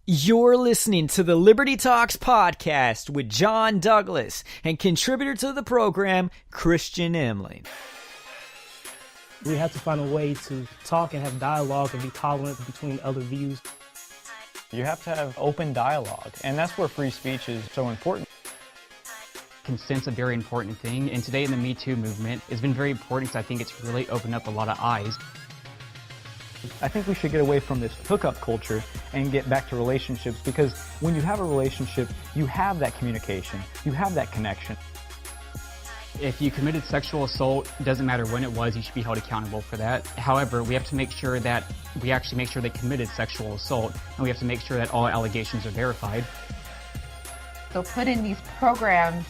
You're listening to the Liberty Talks podcast with John Douglas and contributor to the program, Christian Ehmling. We have to find a way to talk and have dialogue and be tolerant between other views. You have to have open dialogue, and that's where free speech is so important. Consent's a very important thing, and today in the Me Too movement, it's been very important because I think it's really opened up a lot of eyes. I think we should get away from this hookup culture and get back to relationships, because when you have a relationship, you have that communication, you have that connection. If you committed sexual assault, it doesn't matter when it was, you should be held accountable for that. However, we have to make sure that we actually make sure they committed sexual assault, and we have to make sure that all allegations are verified. So put in these programs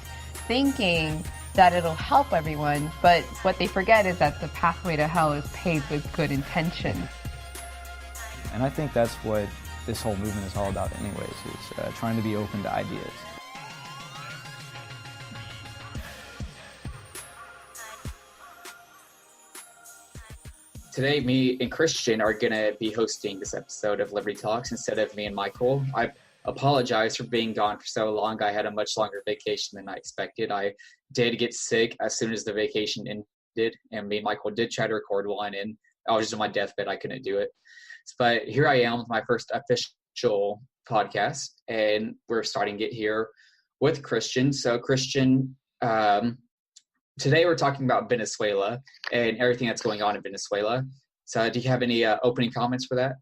thinking that it'll help everyone, but what they forget is that the pathway to hell is paved with good intention. And I think that's what this whole movement is all about anyways, is trying to be open to ideas. Today, me and Christian are going to be hosting this episode of Liberty Talks instead of me and Michael. I apologize for being gone for so long. I had a much longer vacation than I expected. I did get sick as soon as the vacation ended, and me and Michael did try to record one, and I was just on my deathbed. I couldn't do it. But here I am with my first official podcast, and we're starting it here with Christian. So Christian, today we're talking about Venezuela and everything that's going on in Venezuela. So do you have any opening comments for that?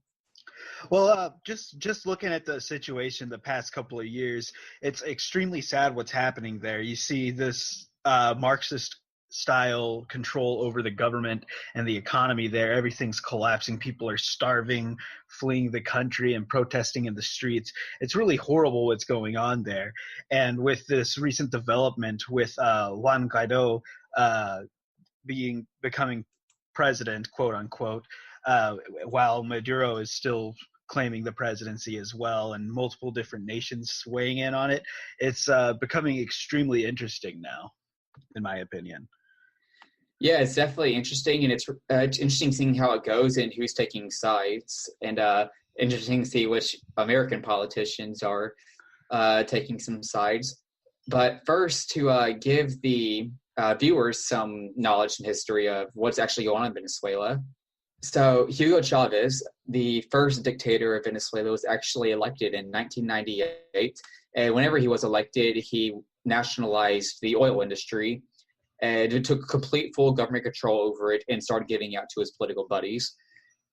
Well, just looking at the situation the past couple of years, it's extremely sad what's happening there. You see this Marxist style control over the government and the economy there. Everything's collapsing. People are starving, fleeing the country and protesting in the streets. It's really horrible what's going on there. And with this recent development with Juan Guaido becoming president, quote unquote, while Maduro is still claiming the presidency as well, and multiple different nations weighing in on it, it's becoming extremely interesting now, in my opinion. Yeah, it's definitely interesting, and it's interesting seeing how it goes and who's taking sides, and interesting to see which American politicians are taking some sides. But first, to give the viewers some knowledge and history of what's actually going on in Venezuela. So Hugo Chavez, the first dictator of Venezuela, was actually elected in 1998. And whenever he was elected, he nationalized the oil industry, and it took complete full government control over it and started giving out to his political buddies.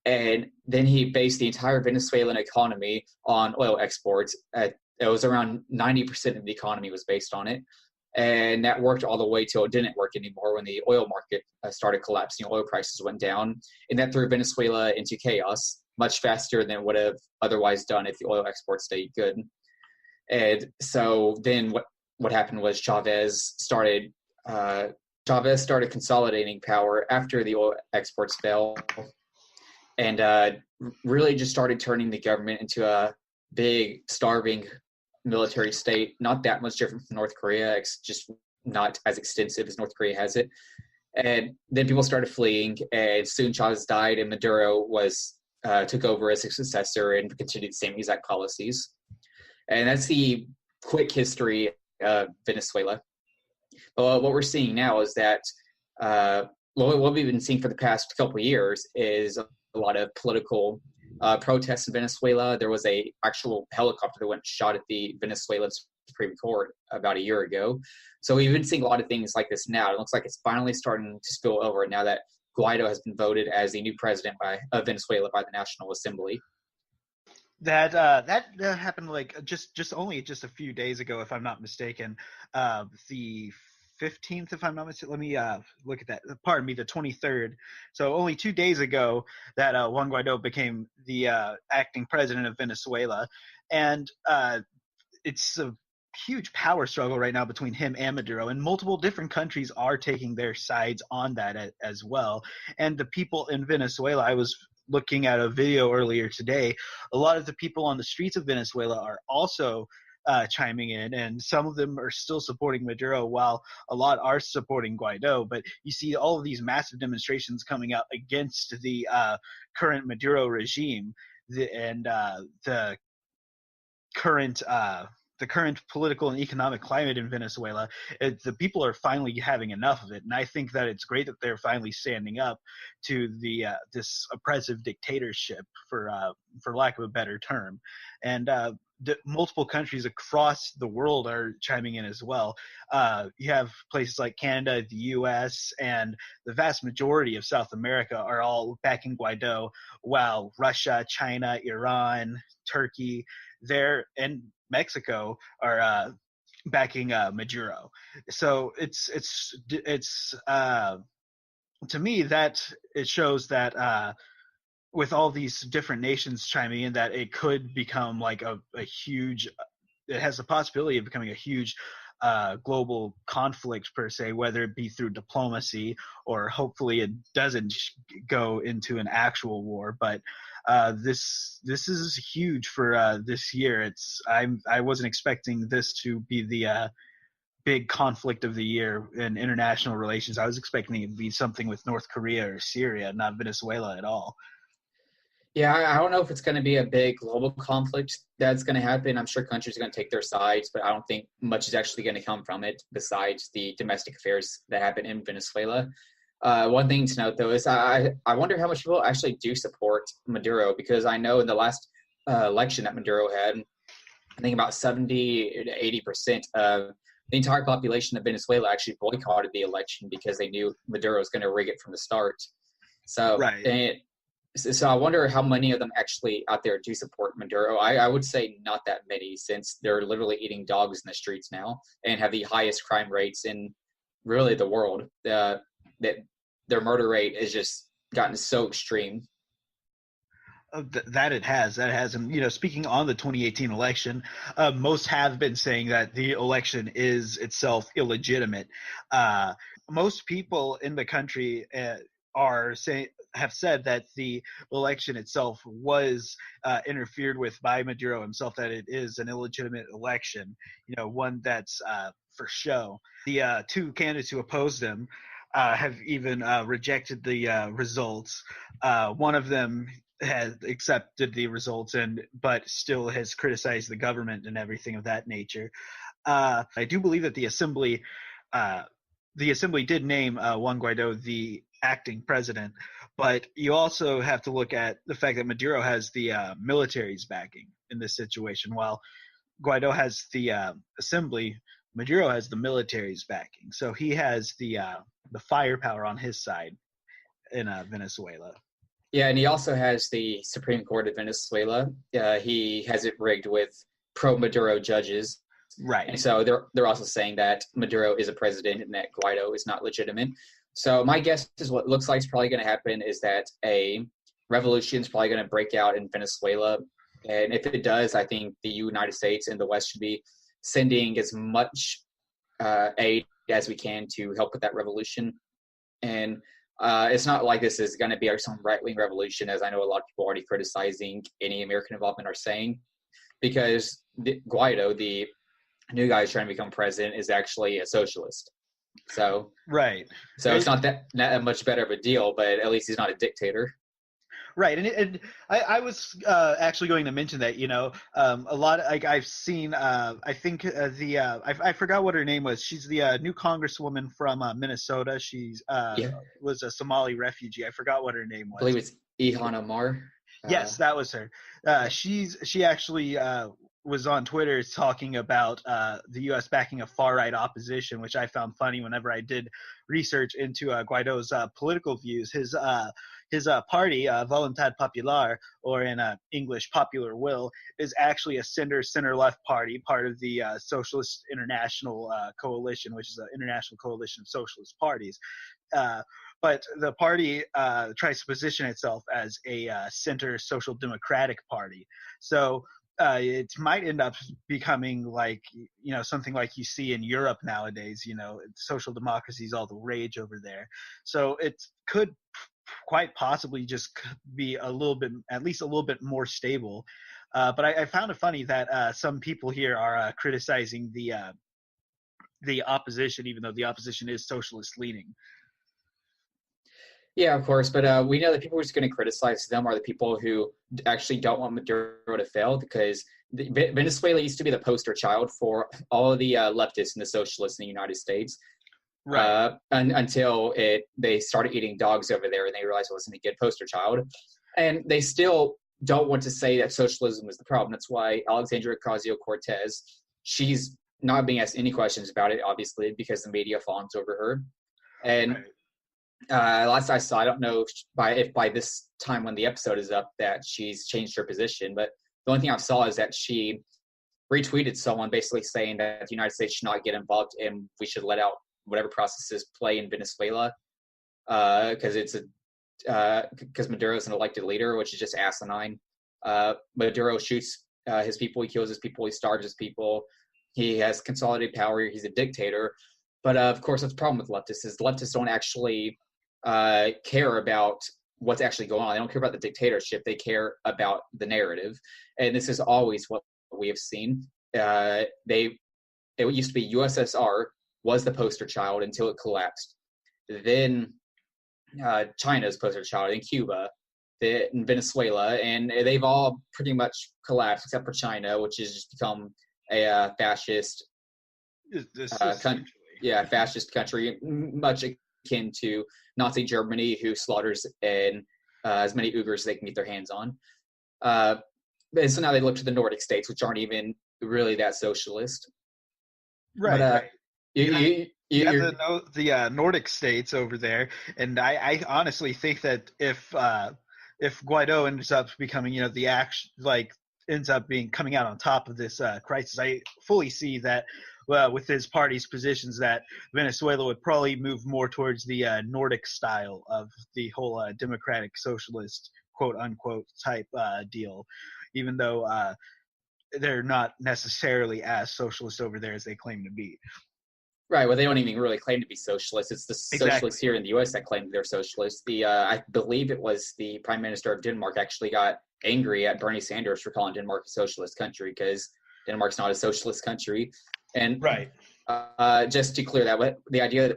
And then he based the entire Venezuelan economy on oil exports. It was around 90% of the economy was based on it. And that worked all the way till it didn't work anymore when the oil market started collapsing. Oil prices went down, and that threw Venezuela into chaos much faster than it would have otherwise done if the oil exports stayed good. And so then what happened was Chavez started consolidating power after the oil exports fell, and really just started turning the government into a big, starving military state, not that much different from North Korea. It's just not as extensive as North Korea has it. And then people started fleeing, and soon Chavez died, and Maduro took over as his successor and continued the same exact policies. And that's the quick history of Venezuela. But what we're seeing now is that what we've been seeing for the past couple of years is a lot of political protests in Venezuela. There was a actual helicopter that went and shot at the Venezuelan Supreme Court about a year ago. So we've been seeing a lot of things like this now. It looks like it's finally starting to spill over now that Guaido has been voted as the new president of Venezuela by the National Assembly. That happened like just a few days ago, if I'm not mistaken. The 15th, if I'm not mistaken. Let me look at that. Pardon me, the 23rd. So only 2 days ago that Juan Guaido became the acting president of Venezuela. And it's a huge power struggle right now between him and Maduro, and multiple different countries are taking their sides on that as well. And the people in Venezuela, I was looking at a video earlier today, a lot of the people on the streets of Venezuela are also chiming in, and some of them are still supporting Maduro while a lot are supporting Guaido. But you see all of these massive demonstrations coming out against the current Maduro regime, the current the current political and economic climate in Venezuela, the people are finally having enough of it, and I think that it's great that they're finally standing up to the this oppressive dictatorship, for lack of a better term, and multiple countries across the world are chiming in as well. You have places like Canada, the U.S., and the vast majority of South America are all backing Guaido, while Russia, China, Iran, Turkey, and Mexico are backing Maduro. So it's to me that it shows that with all these different nations chiming in, that it could become like a huge. It has the possibility of becoming a huge global conflict per se, whether it be through diplomacy or hopefully it doesn't go into an actual war. But this is huge for this year. I wasn't expecting this to be the big conflict of the year in international relations. I was expecting it to be something with North Korea or Syria, not Venezuela at all. Yeah, I don't know if it's going to be a big global conflict that's going to happen. I'm sure countries are going to take their sides, but I don't think much is actually going to come from it besides the domestic affairs that happen in Venezuela. One thing to note, though, is I wonder how much people actually do support Maduro, because I know in the last election that Maduro had, I think about 70 to 80% of the entire population of Venezuela actually boycotted the election because they knew Maduro was going to rig it from the start. So, right. So I wonder how many of them actually out there do support Maduro. I would say not that many, since they're literally eating dogs in the streets now and have the highest crime rates in really the world. That their murder rate has just gotten so extreme. That it has. And speaking on the 2018 election, most have been saying that the election is itself illegitimate. Most people in the country have said that the election itself was interfered with by Maduro himself, that it is an illegitimate election, one that's for show. The two candidates who opposed him have even rejected the results. One of them has accepted the results, but still has criticized the government and everything of that nature. I do believe that the assembly did name Juan Guaido the acting president, but you also have to look at the fact that Maduro has the military's backing in this situation. While Guaido has the assembly, Maduro has the military's backing, so he has the firepower on his side in Venezuela. Yeah, and he also has the Supreme Court of Venezuela. He has it rigged with pro-Maduro judges. Right. And so they're also saying that Maduro is a president and that Guaido is not legitimate. So my guess is what looks like is probably going to happen is that a revolution is probably going to break out in Venezuela. And if it does, I think the United States and the West should be sending as much aid as we can to help with that revolution. And it's not like this is going to be some right-wing revolution, as I know a lot of people already criticizing any American involvement are saying, because Guaido, the new guy who's trying to become president, is actually a socialist. So right. So it's not that much better of a deal, but at least he's not a dictator. Right, and I was actually going to mention that a lot of, I've seen I think I forgot what her name was. She's the new congresswoman from Minnesota. She's was a Somali refugee. I forgot what her name was. I believe it's Ilhan Omar. Yes, that was her. She actually was on Twitter talking about the U.S. backing a far-right opposition, which I found funny whenever I did research into Guaido's political views. His party, Voluntad Popular, or in English, Popular Will, is actually a center-left party, part of the Socialist International Coalition, which is an international coalition of socialist parties. But the party tries to position itself as a center social democratic party. So it might end up becoming like, something like you see in Europe nowadays. Social democracy is all the rage over there. So it could quite possibly just be at least a little bit more stable. But I found it funny that some people here are criticizing the opposition, even though the opposition is socialist leaning. Yeah, of course, but we know that people who are just going to criticize them are the people who actually don't want Maduro to fail, because Venezuela used to be the poster child for all of the leftists and the socialists in the United States. Right. Until they started eating dogs over there and they realized it wasn't a good poster child. And they still don't want to say that socialism is the problem. That's why Alexandria Ocasio-Cortez, she's not being asked any questions about it, obviously, because the media fawns over her. And last I saw, I don't know if by this time when the episode is up that she's changed her position, but the only thing I saw is that she retweeted someone basically saying that the United States should not get involved and we should let out whatever processes play in Venezuela because because Maduro is an elected leader, which is just asinine. Maduro shoots his people, he kills his people, he starves his people. He has consolidated power. He's a dictator. But of course, that's the problem with leftists is leftists don't actually care about what's actually going on. They don't care about the dictatorship. They care about the narrative. And this is always what we have seen. It used to be USSR was the poster child until it collapsed. Then China's poster child, in Cuba, in Venezuela, and they've all pretty much collapsed except for China, which has just become a fascist country. Yeah, fascist country, much akin to Nazi Germany, who slaughters as many Uyghurs as they can get their hands on. And so now they look to the Nordic states, which aren't even really that socialist. Right. But, you have the Nordic states over there, and I honestly think that if Guaido ends up becoming, ends up coming out on top of this crisis, I fully see that with his party's positions that Venezuela would probably move more towards the Nordic style of the whole democratic socialist quote unquote type deal, even though they're not necessarily as socialist over there as they claim to be. Right. Well, they don't even really claim to be socialists. It's the socialists here in the U.S. that claim they're socialists. I believe it was the Prime Minister of Denmark actually got angry at Bernie Sanders for calling Denmark a socialist country because Denmark's not a socialist country. And just to clear that, the idea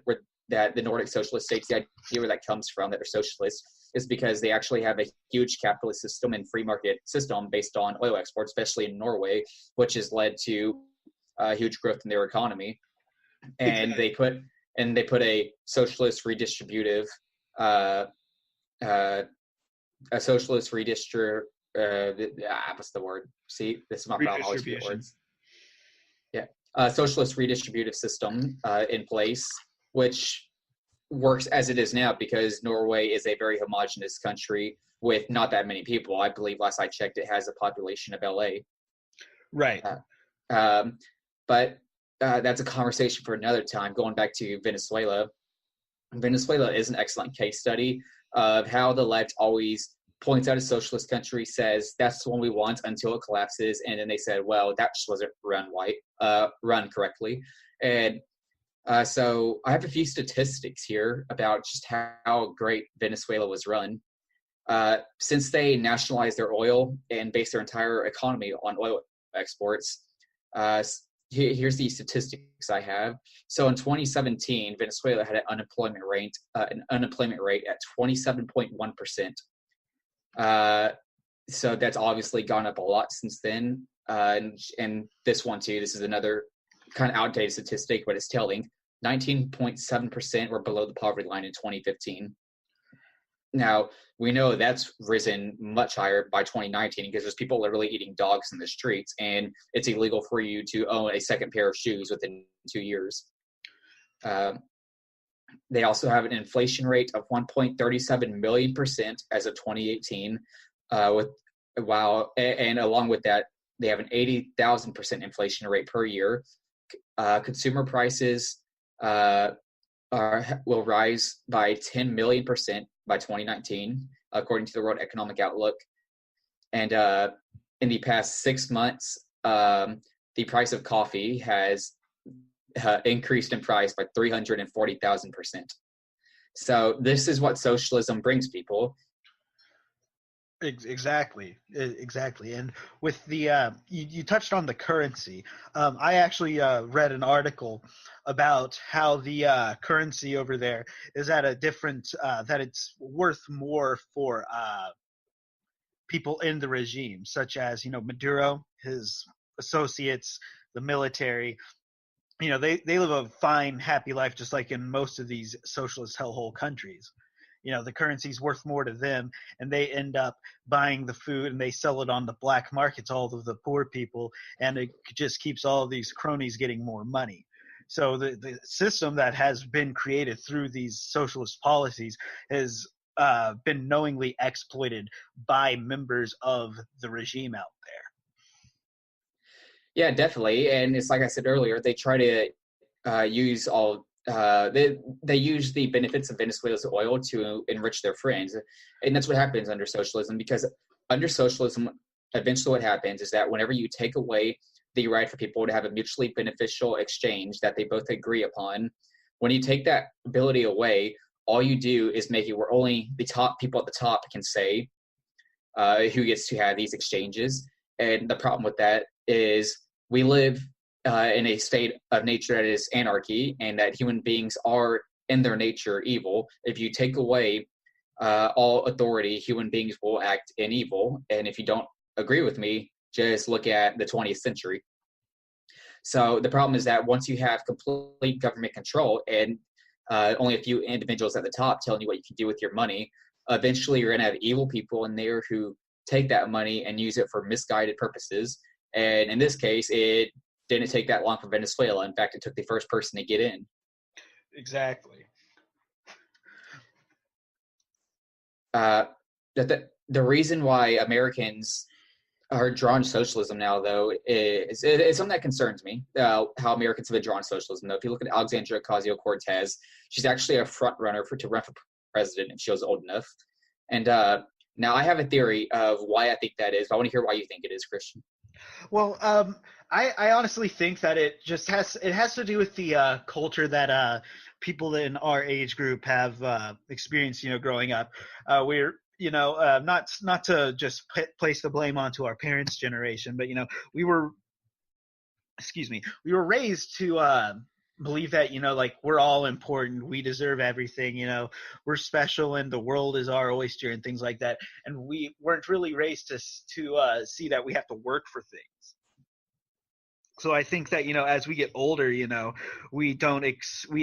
that the Nordic socialist states, the idea where that comes from, that they're socialists, is because they actually have a huge capitalist system and free market system based on oil exports, especially in Norway, which has led to huge growth in their economy. And they put a socialist redistributive what's the word? See, this is my problem. I always forget words. Yeah, socialist redistributive system in place, which works as it is now because Norway is a very homogenous country with not that many people. I believe last I checked, it has a population of LA. Right. But that's a conversation for another time. Going back to Venezuela, Venezuela is an excellent case study of how the left always points out a socialist country, says that's the one we want until it collapses, and then they said, well, that just wasn't run correctly. And so I have a few statistics here about just how great Venezuela was run. Since they nationalized their oil and based their entire economy on oil exports, here's the statistics I have. So in 2017, Venezuela had an unemployment rate at 27.1%. So that's obviously gone up a lot since then. And this one too, this is another kind of outdated statistic, but it's telling. 19.7% were below the poverty line in 2015. Now, we know that's risen much higher by 2019 because there's people literally eating dogs in the streets, and it's illegal for you to own a second pair of shoes within 2 years. They also have an inflation rate of 1.37 million % as of 2018, and along with that, they have an 80,000% inflation rate per year. Consumer prices will rise by 10 million % by 2019, according to the World Economic Outlook. And in the past 6 months, the price of coffee has increased in price by 340,000%. So this is what socialism brings people. Exactly. And with the you touched on the currency. I actually read an article about how the currency over there is at a different that it's worth more for people in the regime, such as, Maduro, his associates, the military. They live a fine, happy life, just like in most of these socialist hellhole countries. The currency's worth more to them, and they end up buying the food and they sell it on the black market to all of the poor people, and it just keeps all of these cronies getting more money. So the system that has been created through these socialist policies has been knowingly exploited by members of the regime out there. Yeah, definitely. And it's like I said earlier, they try to use all they use the benefits of Venezuela's oil to enrich their friends, and that's what happens under socialism. Because under socialism, eventually what happens is that whenever you take away the right for people to have a mutually beneficial exchange that they both agree upon, when you take that ability away, all you do is make it where only the top people at the top can say who gets to have these exchanges. And the problem with that is we live in a state of nature that is anarchy, and that human beings are in their nature evil. If you take away all authority, human beings will act in evil. And if you don't agree with me, just look at the 20th century. So the problem is that once you have complete government control and only a few individuals at the top telling you what you can do with your money, eventually you're going to have evil people in there who take that money and use it for misguided purposes. And in this case, it didn't take that long for Venezuela. In fact, it took the first person to get in. Exactly. The reason why Americans are drawn to socialism now, though, is something that concerns me, how Americans have been drawn to socialism. Though, if you look at Alexandria Ocasio-Cortez, she's actually a front runner to run for president if she was old enough. And now I have a theory of why I think that is. I want to hear why you think it is, Christian. Well, I honestly think that it has to do with the culture that people in our age group have experienced, growing up. We're not to just place the blame onto our parents' generation, but we were raised to believe that like we're all important, we deserve everything, we're special, and the world is our oyster and things like that. And we weren't really raised to see that we have to work for things. So I think that as we get older, we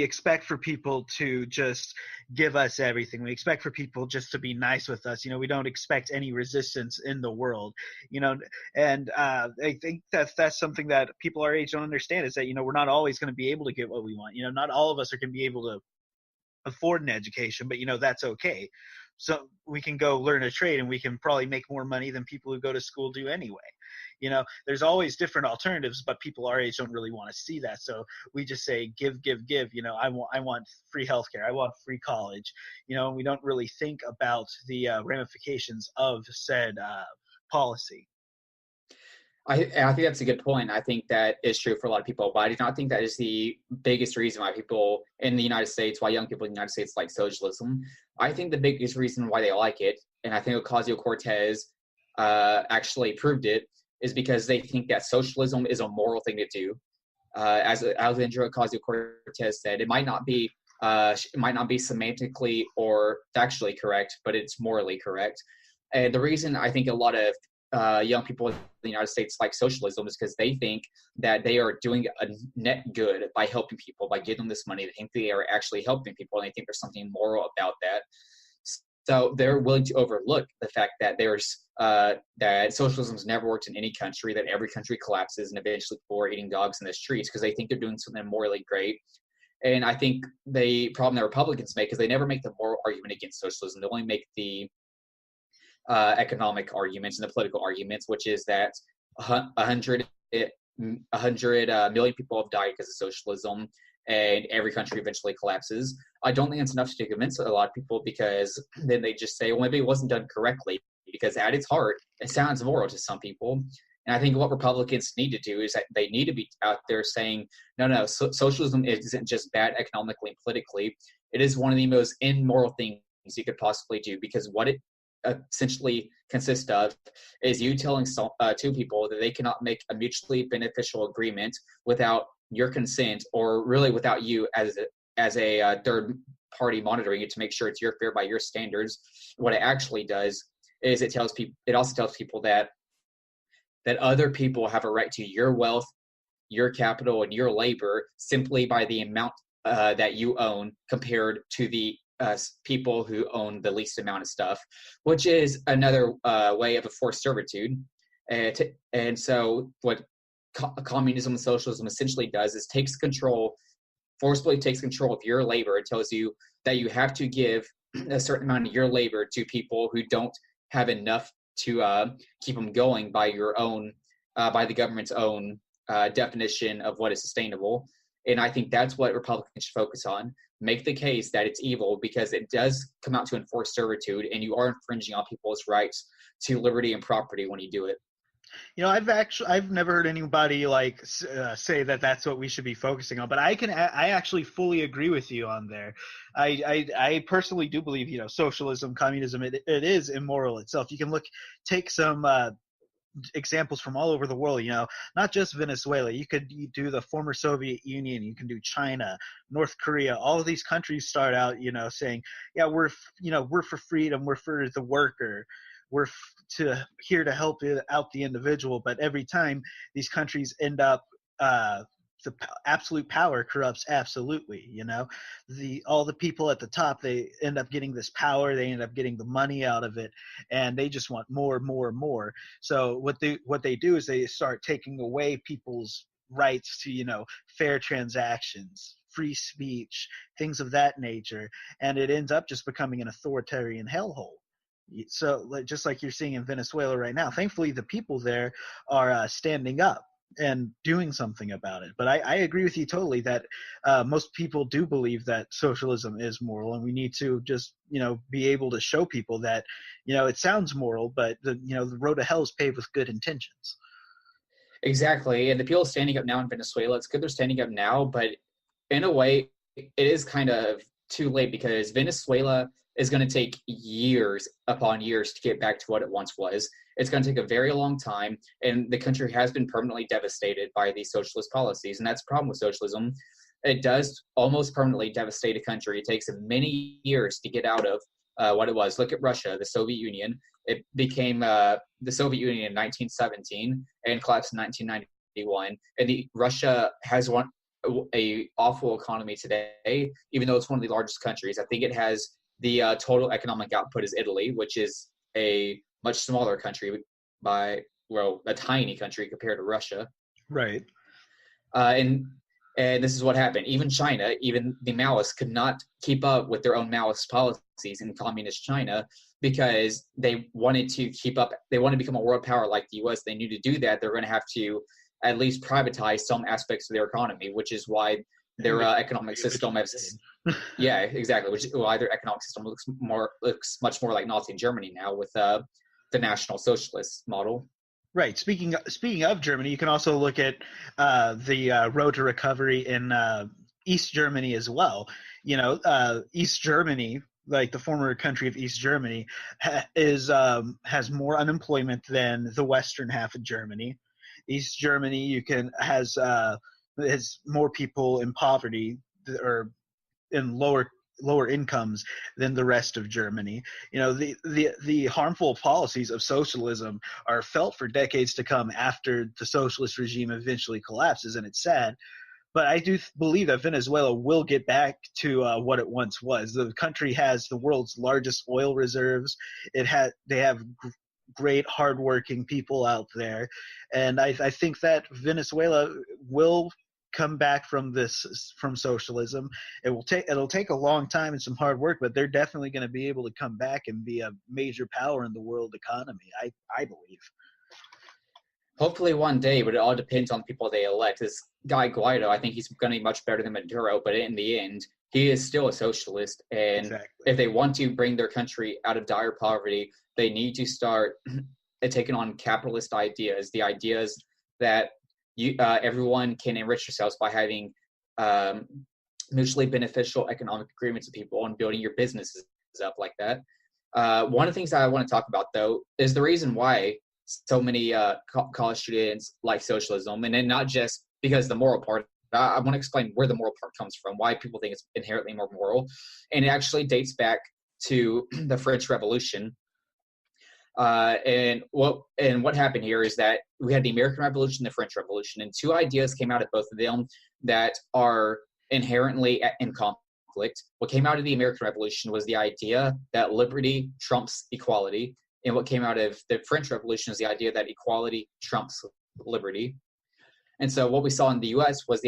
expect for people to just give us everything. We expect for people just to be nice with us. We don't expect any resistance in the world. And I think that's something that people our age don't understand, is that we're not always going to be able to get what we want. Not all of us are going to be able to afford an education, but that's okay. So we can go learn a trade, and we can probably make more money than people who go to school do anyway. There's always different alternatives, but people our age don't really want to see that. So we just say, give. I want free healthcare. I want free college. And we don't really think about the ramifications of said policy. I think that's a good point. I think that is true for a lot of people, but I do not think that is the biggest reason why people in the United States, why young people in the United States like socialism. I think the biggest reason why they like it, and I think Ocasio-Cortez actually proved it, is because they think that socialism is a moral thing to do. As Alexandria Ocasio-Cortez said, it might not be semantically or factually correct, but it's morally correct. And the reason I think a lot of young people in the United States like socialism is because they think that they are doing a net good by helping people, by giving them this money. They think they are actually helping people, and they think there's something moral about that. So they're willing to overlook the fact that that socialism's never worked in any country, that every country collapses and eventually people are eating dogs in the streets because they think they're doing something morally great. And I think the problem that Republicans make is they never make the moral argument against socialism. They only make the economic arguments and the political arguments, which is that 100 million people have died because of socialism, and every country eventually collapses. I don't think it's enough to convince a lot of people, because then they just say, well, maybe it wasn't done correctly, because at its heart, it sounds moral to some people. And I think what Republicans need to do is that they need to be out there saying, no, socialism isn't just bad economically and politically. It is one of the most immoral things you could possibly do, because what it essentially consists of is you telling two people that they cannot make a mutually beneficial agreement without your consent, or really without you as a third party monitoring it to make sure it's fair by your standards. What it actually does is it also tells people that other people have a right to your wealth, your capital, and your labor simply by the amount that you own compared to the people who own the least amount of stuff, which is another way of a forced servitude. And so what communism and socialism essentially does is forcibly takes control of your labor. It tells you that you have to give a certain amount of your labor to people who don't have enough to keep them going by the government's own definition of what is sustainable. And I think that's what Republicans should focus on. Make the case that it's evil because it does come out to enforce servitude, and you are infringing on people's rights to liberty and property when you do it. You know, I've never heard anybody like say that that's what we should be focusing on, but I actually fully agree with you on there. I personally do believe, you know, socialism, communism, it is immoral itself. You can take some examples from all over the world, you know, not just Venezuela. You do the former Soviet Union, you can do China, North Korea. All of these countries start out, you know, saying, yeah, we're for freedom, we're for the worker, we're here to help out the individual. But every time these countries end up the absolute power corrupts absolutely, you know. All the people at the top, they end up getting this power, they end up getting the money out of it, and they just want more and more and more. So what they do is they start taking away people's rights to, you know, fair transactions, free speech, things of that nature, and it ends up just becoming an authoritarian hellhole. So just like you're seeing in Venezuela right now, thankfully the people there are standing up and doing something about it. But I agree with you totally that most people do believe that socialism is moral, and we need to just, you know, be able to show people that, you know, it sounds moral, but the road to hell is paved with good intentions. Exactly. And the people standing up now in Venezuela, it's good they're standing up now, but in a way, it is kind of too late because Venezuela is going to take years upon years to get back to what it once was. It's going to take a very long time, and the country has been permanently devastated by these socialist policies, and that's the problem with socialism. It does almost permanently devastate a country. It takes many years to get out of what it was. Look at Russia, the Soviet Union. It became the Soviet Union in 1917 and collapsed in 1991, and Russia has a awful economy today, even though it's one of the largest countries. I think it has the total economic output is Italy, which is a much smaller country a tiny country compared to Russia. Right. And this is what happened. Even China, even the Maoists could not keep up with their own Maoist policies in communist China because they wanted to keep up. They wanted to become a world power like the U.S. They knew to do that, they're going to have to at least privatize some aspects of their economy, which is why their economic system has, yeah, exactly. Which is why their economic system looks much more like Nazi Germany now with the National Socialist model. Right. Speaking of Germany, you can also look at the road to recovery in East Germany as well. You know, East Germany, like the former country of East Germany, has more unemployment than the western half of Germany. East Germany has more people in poverty or in lower incomes than the rest of Germany. You know, the harmful policies of socialism are felt for decades to come after the socialist regime eventually collapses, and it's sad. But I do believe that Venezuela will get back to what it once was. The country has the world's largest oil reserves. They have great, hardworking people out there, and I think that Venezuela will come back from socialism. It'll take a long time and some hard work, but they're definitely going to be able to come back and be a major power in the world economy. I believe. Hopefully one day, but it all depends on the people they elect. This guy Guaido, I think he's going to be much better than Maduro, but in the end, he is still a socialist. And Exactly. If they want to bring their country out of dire poverty, they need to start taking on capitalist ideas, the ideas that everyone can enrich themselves by having mutually beneficial economic agreements with people and building your businesses up like that. One of the things that I want to talk about, though, is the reason why so many college students like socialism, and then not just because the moral part. I want to explain where the moral part comes from, why people think it's inherently more moral, and it actually dates back to the French Revolution. And what happened here is that we had the American Revolution, the French Revolution, and two ideas came out of both of them that are inherently in conflict. What came out of the American Revolution was the idea that liberty trumps equality, and what came out of the French Revolution is the idea that equality trumps liberty. And so what we saw in the U.S. was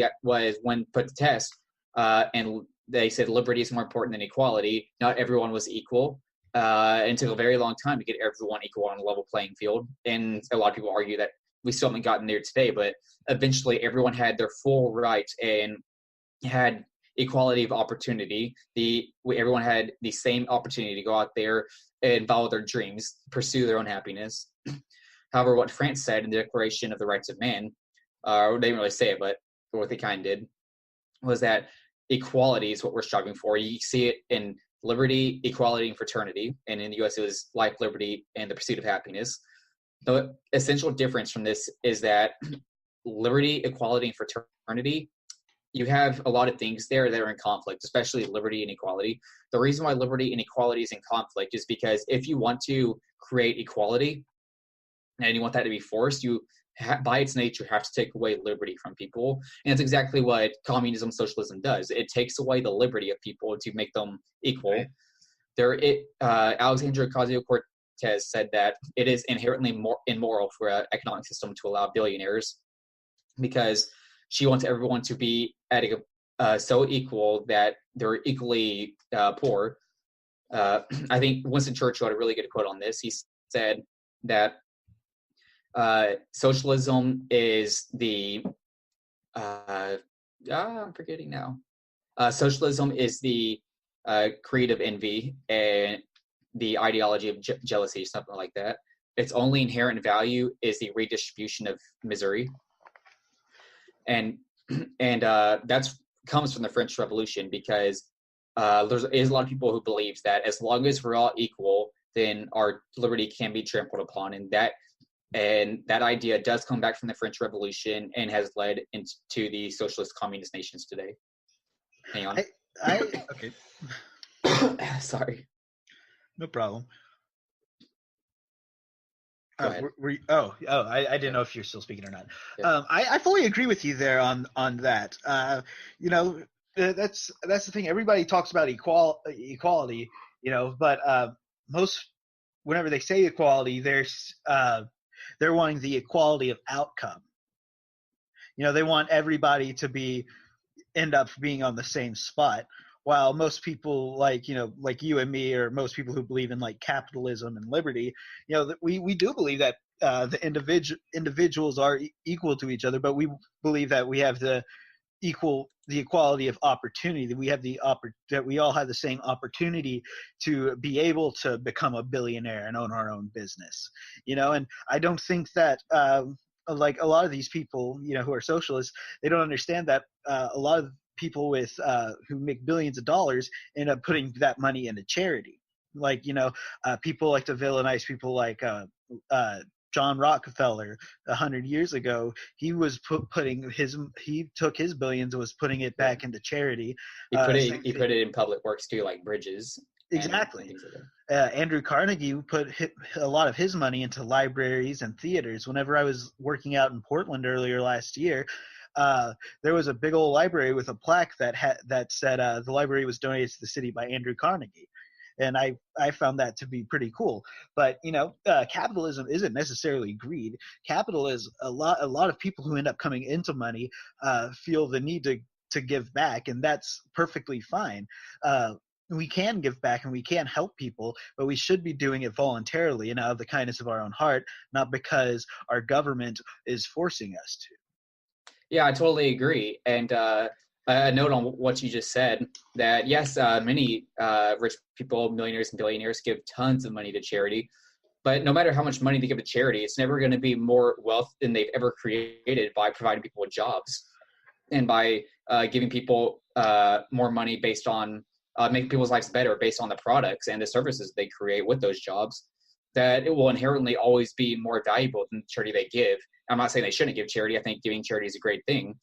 when put to test, and they said liberty is more important than equality. Not everyone was equal. It took a very long time to get everyone equal on a level playing field. And a lot of people argue that we still haven't gotten there today, but eventually everyone had their full rights and had equality of opportunity. Everyone had the same opportunity to go out there and follow their dreams, pursue their own happiness. However, what France said in the Declaration of the Rights of Man, they didn't really say it, but what they kind of did, was that equality is what we're striving for. You see it in liberty, equality, and fraternity. And in the U.S., it was life, liberty, and the pursuit of happiness. The essential difference from this is that liberty, equality, and fraternity, you have a lot of things there that are in conflict, especially liberty and equality. The reason why liberty and equality is in conflict is because if you want to create equality and you want that to be forced, you by its nature have to take away liberty from people. And that's exactly what communism, socialism does. It takes away the liberty of people to make them equal. Right. Alexandria Ocasio-Cortez said that it is inherently more immoral for an economic system to allow billionaires, because she wants everyone to be at so equal that they're equally poor. I think Winston Churchill had a really good quote on this. He said that socialism is I'm forgetting now. Socialism is the creed of envy and the ideology of jealousy, something like that. Its only inherent value is the redistribution of misery. And that's comes from the French Revolution, because there is a lot of people who believe that as long as we're all equal, then our liberty can be trampled upon, and that idea does come back from the French Revolution and has led into the socialist communist nations today. Hang on. Okay. Sorry. No problem. Go ahead. I didn't know if you're still speaking or not. Yeah. I fully agree with you there on that. That's the thing. Everybody talks about equality, but whenever they say equality, they're wanting the equality of outcome. They want everybody to end up being on the same spot, while most people like you and me, or most people who believe in like capitalism and liberty, we do believe that the individuals are equal to each other, but we believe that we have the equality of opportunity, that we all have the same opportunity to be able to become a billionaire and own our own business, and I don't think that like a lot of these people, who are socialists, they don't understand that a lot of people who make billions of dollars end up putting that money into charity. Like, people like to villainize people like John Rockefeller 100 years ago. He was he took his billions and was putting it back into charity. He put it in public works too, like bridges. Exactly. And things like that. Andrew Carnegie put a lot of his money into libraries and theaters. Whenever I was working out in Portland earlier last year, there was a big old library with a plaque that said the library was donated to the city by Andrew Carnegie. And I found that to be pretty cool. But capitalism isn't necessarily greed. Capitalism, a lot of people who end up coming into money feel the need to give back, and that's perfectly fine. We can give back and we can help people, but we should be doing it voluntarily and out of the kindness of our own heart, not because our government is forcing us to. Yeah, I totally agree. And a note on what you just said, that yes, many rich people, millionaires and billionaires, give tons of money to charity. But no matter how much money they give to charity, it's never going to be more wealth than they've ever created by providing people with jobs and by giving people more money based on making people's lives better based on the products and the services they create with those jobs. That it will inherently always be more valuable than the charity they give. I'm not saying they shouldn't give charity. I think giving charity is a great thing,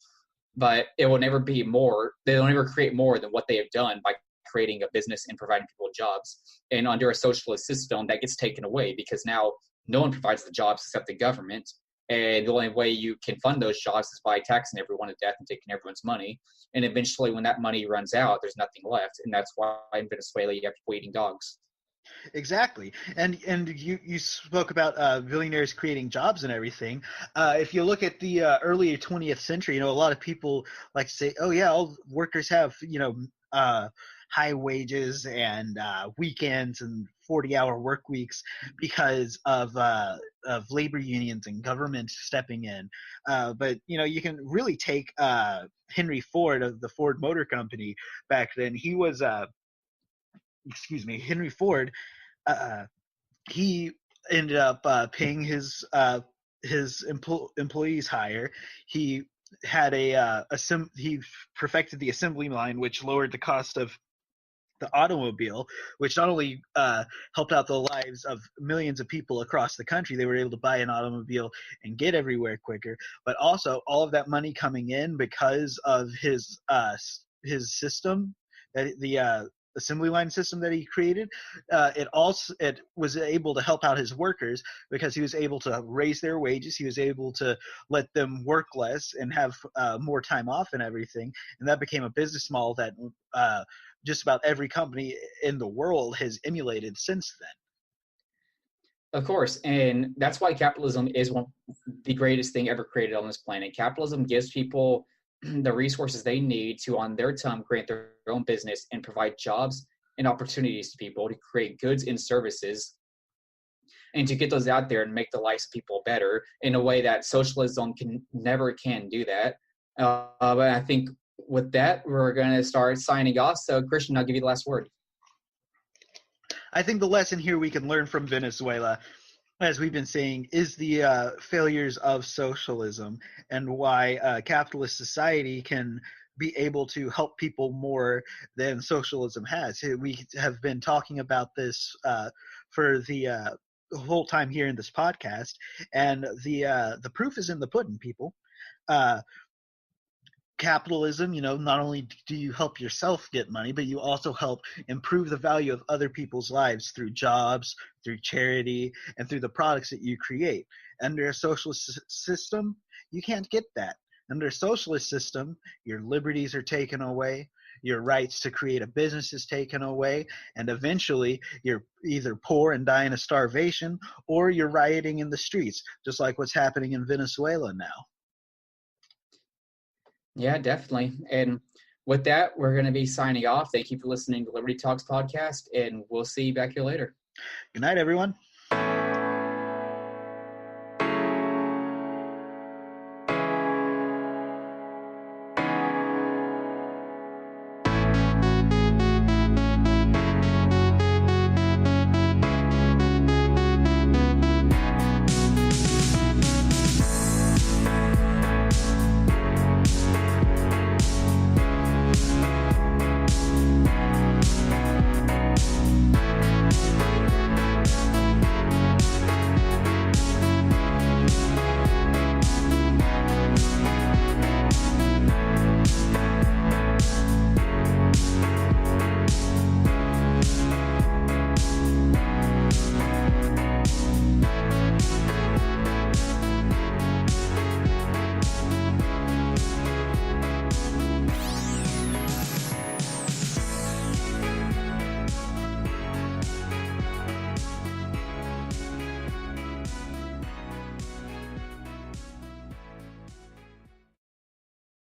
but it will never be more. They'll never create more than what they have done by creating a business and providing people jobs. And under a socialist system, that gets taken away because now no one provides the jobs except the government. And the only way you can fund those jobs is by taxing everyone to death and taking everyone's money. And eventually, when that money runs out, there's nothing left. And that's why in Venezuela you have people eating dogs. Exactly, and you spoke about billionaires creating jobs and everything. If you look at the early 20th century, a lot of people like to say, "Oh yeah, all workers have high wages and weekends and 40-hour work weeks because of labor unions and government stepping in." But you can really take Henry Ford of the Ford Motor Company back then. He was Henry Ford. He ended up paying his employees higher. He had he perfected the assembly line, which lowered the cost of the automobile, which not only helped out the lives of millions of people across the country. They were able to buy an automobile and get everywhere quicker, but also all of that money coming in because of his system, the assembly line system that he created. It was able to help out his workers because he was able to raise their wages. He was able to let them work less and have more time off and everything. And that became a business model that just about every company in the world has emulated since then. Of course, and that's why capitalism is the greatest thing ever created on this planet. Capitalism gives people the resources they need to, on their time, create their own business and provide jobs and opportunities to people to create goods and services and to get those out there and make the lives of people better in a way that socialism never can do that. But I think with that, we're going to start signing off. So, Christian, I'll give you the last word. I think the lesson here we can learn from Venezuela, as we've been saying, is the failures of socialism and why capitalist society can be able to help people more than socialism has. We have been talking about this for the whole time here in this podcast, and the proof is in the pudding, people. Capitalism, not only do you help yourself get money, but you also help improve the value of other people's lives through jobs, through charity, and through the products that you create. Under a socialist system, you can't get that. Under a socialist system, your liberties are taken away, your rights to create a business is taken away, and eventually you're either poor and dying of starvation, or you're rioting in the streets, just like what's happening in Venezuela now. Yeah, definitely. And with that, we're going to be signing off. Thank you for listening to Liberty Talks podcast, and we'll see you back here later. Good night, everyone.